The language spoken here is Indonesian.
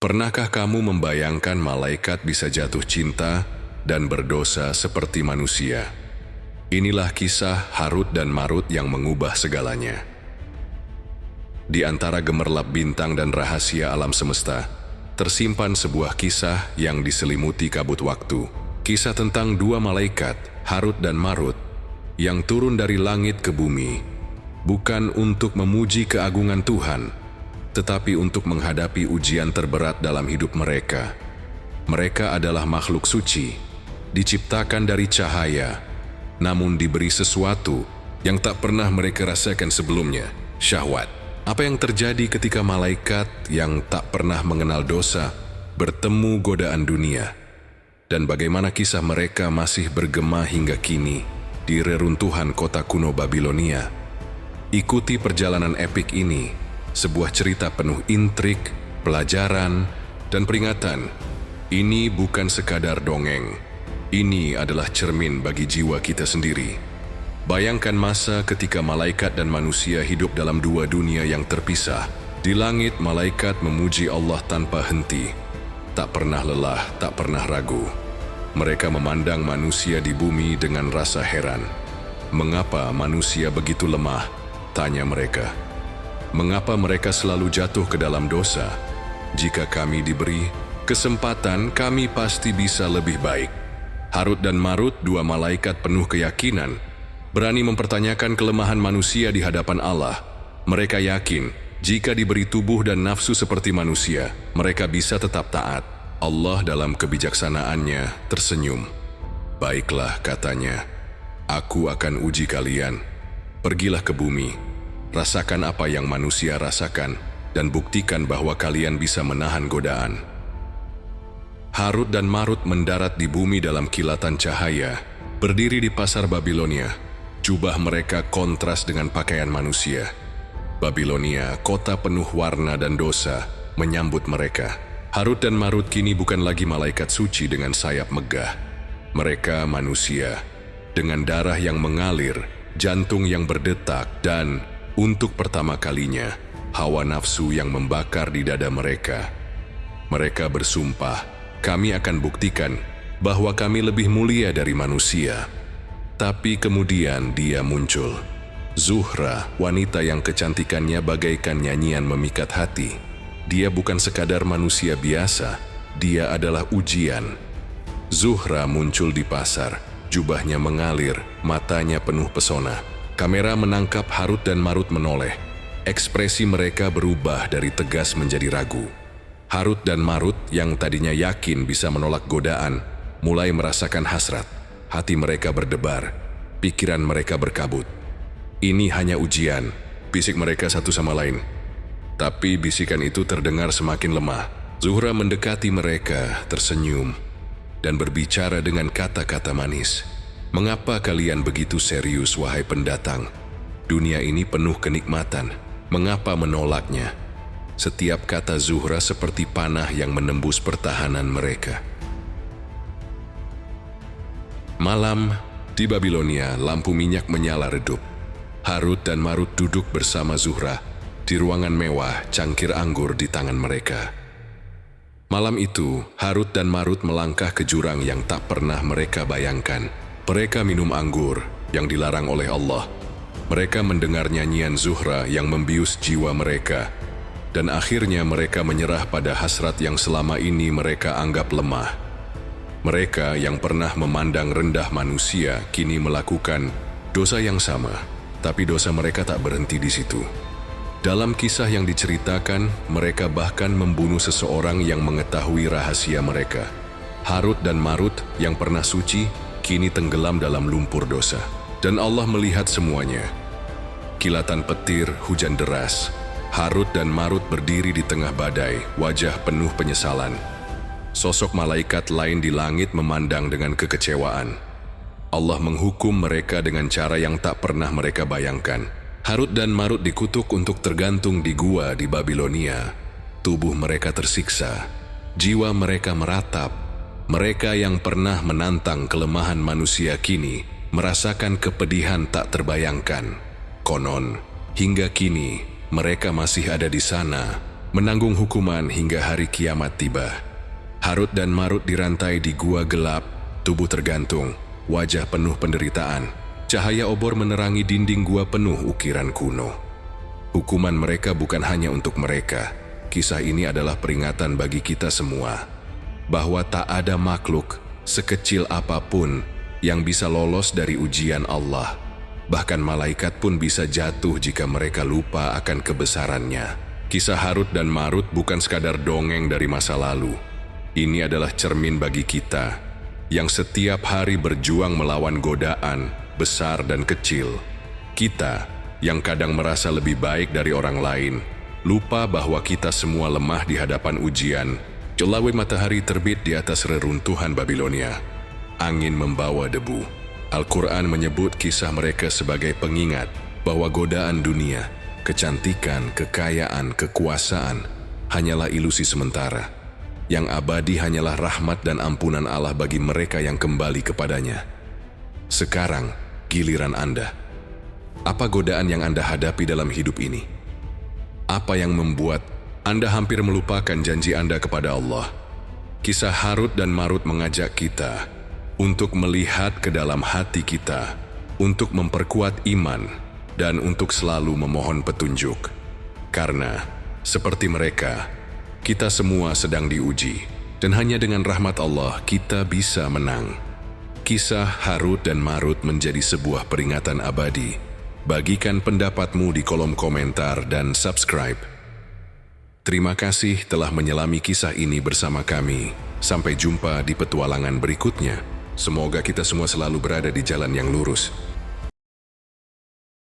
Pernahkah kamu membayangkan malaikat bisa jatuh cinta dan berdosa seperti manusia? Inilah kisah Harut dan Marut yang mengubah segalanya. Di antara gemerlap bintang dan rahasia alam semesta, tersimpan sebuah kisah yang diselimuti kabut waktu. Kisah tentang dua malaikat, Harut dan Marut, yang turun dari langit ke bumi, bukan untuk memuji keagungan Tuhan, tetapi untuk menghadapi ujian terberat dalam hidup mereka. Mereka adalah makhluk suci, diciptakan dari cahaya, namun diberi sesuatu yang tak pernah mereka rasakan sebelumnya, syahwat. Apa yang terjadi ketika malaikat yang tak pernah mengenal dosa bertemu godaan dunia? Dan bagaimana kisah mereka masih bergema hingga kini di reruntuhan kota kuno Babilonia? Ikuti perjalanan epik ini, sebuah cerita penuh intrik, pelajaran, dan peringatan. Ini bukan sekadar dongeng. Ini adalah cermin bagi jiwa kita sendiri. Bayangkan masa ketika malaikat dan manusia hidup dalam dua dunia yang terpisah. Di langit, malaikat memuji Allah tanpa henti. Tak pernah lelah, tak pernah ragu. Mereka memandang manusia di bumi dengan rasa heran. Mengapa manusia begitu lemah? Tanya mereka. Mengapa mereka selalu jatuh ke dalam dosa? Jika kami diberi kesempatan, kami pasti bisa lebih baik. Harut dan Marut, dua malaikat penuh keyakinan, berani mempertanyakan kelemahan manusia di hadapan Allah. Mereka yakin, jika diberi tubuh dan nafsu seperti manusia, mereka bisa tetap taat. Allah dalam kebijaksanaannya tersenyum. Baiklah, katanya, aku akan uji kalian. Pergilah ke bumi. Rasakan apa yang manusia rasakan, dan buktikan bahwa kalian bisa menahan godaan. Harut dan Marut mendarat di bumi dalam kilatan cahaya, berdiri di pasar Babilonia. Jubah mereka kontras dengan pakaian manusia. Babilonia, kota penuh warna dan dosa, menyambut mereka. Harut dan Marut kini bukan lagi malaikat suci dengan sayap megah. Mereka manusia, dengan darah yang mengalir, jantung yang berdetak, dan untuk pertama kalinya, hawa nafsu yang membakar di dada mereka. Mereka bersumpah, kami akan buktikan bahwa kami lebih mulia dari manusia. Tapi kemudian dia muncul. Zuhra, wanita yang kecantikannya bagaikan nyanyian memikat hati. Dia bukan sekadar manusia biasa, dia adalah ujian. Zuhra muncul di pasar, jubahnya mengalir, matanya penuh pesona. Kamera menangkap Harut dan Marut menoleh. Ekspresi mereka berubah dari tegas menjadi ragu. Harut dan Marut yang tadinya yakin bisa menolak godaan, mulai merasakan hasrat. Hati mereka berdebar, pikiran mereka berkabut. Ini hanya ujian, bisik mereka satu sama lain. Tapi bisikan itu terdengar semakin lemah. Zuhra mendekati mereka, tersenyum, dan berbicara dengan kata-kata manis. Mengapa kalian begitu serius, wahai pendatang? Dunia ini penuh kenikmatan. Mengapa menolaknya? Setiap kata Zuhra seperti panah yang menembus pertahanan mereka. Malam, di Babilonia, lampu minyak menyala redup. Harut dan Marut duduk bersama Zuhra di ruangan mewah, cangkir anggur di tangan mereka. Malam itu, Harut dan Marut melangkah ke jurang yang tak pernah mereka bayangkan. Mereka minum anggur yang dilarang oleh Allah. Mereka mendengar nyanyian Zuhra yang membius jiwa mereka. Dan akhirnya mereka menyerah pada hasrat yang selama ini mereka anggap lemah. Mereka yang pernah memandang rendah manusia kini melakukan dosa yang sama. Tapi dosa mereka tak berhenti di situ. Dalam kisah yang diceritakan, mereka bahkan membunuh seseorang yang mengetahui rahasia mereka. Harut dan Marut yang pernah suci, kini tenggelam dalam lumpur dosa. Dan Allah melihat semuanya. Kilatan petir, hujan deras. Harut dan Marut berdiri di tengah badai, wajah penuh penyesalan. Sosok malaikat lain di langit memandang dengan kekecewaan. Allah menghukum mereka dengan cara yang tak pernah mereka bayangkan. Harut dan Marut dikutuk untuk tergantung di gua di Babilonia. Tubuh mereka tersiksa, jiwa mereka meratap. Mereka yang pernah menantang kelemahan manusia kini merasakan kepedihan tak terbayangkan. Konon, hingga kini mereka masih ada di sana, menanggung hukuman hingga hari kiamat tiba. Harut dan Marut dirantai di gua gelap, tubuh tergantung, wajah penuh penderitaan. Cahaya obor menerangi dinding gua penuh ukiran kuno. Hukuman mereka bukan hanya untuk mereka. Kisah ini adalah peringatan bagi kita semua, bahwa tak ada makhluk, sekecil apapun, yang bisa lolos dari ujian Allah. Bahkan malaikat pun bisa jatuh jika mereka lupa akan kebesarannya. Kisah Harut dan Marut bukan sekadar dongeng dari masa lalu. Ini adalah cermin bagi kita, yang setiap hari berjuang melawan godaan, besar dan kecil. Kita, yang kadang merasa lebih baik dari orang lain, lupa bahwa kita semua lemah di hadapan ujian. Celawe matahari terbit di atas reruntuhan Babilonia. Angin membawa debu. Al-Quran menyebut kisah mereka sebagai pengingat bahwa godaan dunia, kecantikan, kekayaan, kekuasaan hanyalah ilusi sementara. Yang abadi hanyalah rahmat dan ampunan Allah bagi mereka yang kembali kepadanya. Sekarang, giliran Anda. Apa godaan yang Anda hadapi dalam hidup ini? Apa yang membuat Anda hampir melupakan janji Anda kepada Allah? Kisah Harut dan Marut mengajak kita untuk melihat ke dalam hati kita, untuk memperkuat iman, dan untuk selalu memohon petunjuk. Karena, seperti mereka, kita semua sedang diuji, dan hanya dengan rahmat Allah kita bisa menang. Kisah Harut dan Marut menjadi sebuah peringatan abadi. Bagikan pendapatmu di kolom komentar dan subscribe. Terima kasih telah menyelami kisah ini bersama kami. Sampai jumpa di petualangan berikutnya. Semoga kita semua selalu berada di jalan yang lurus.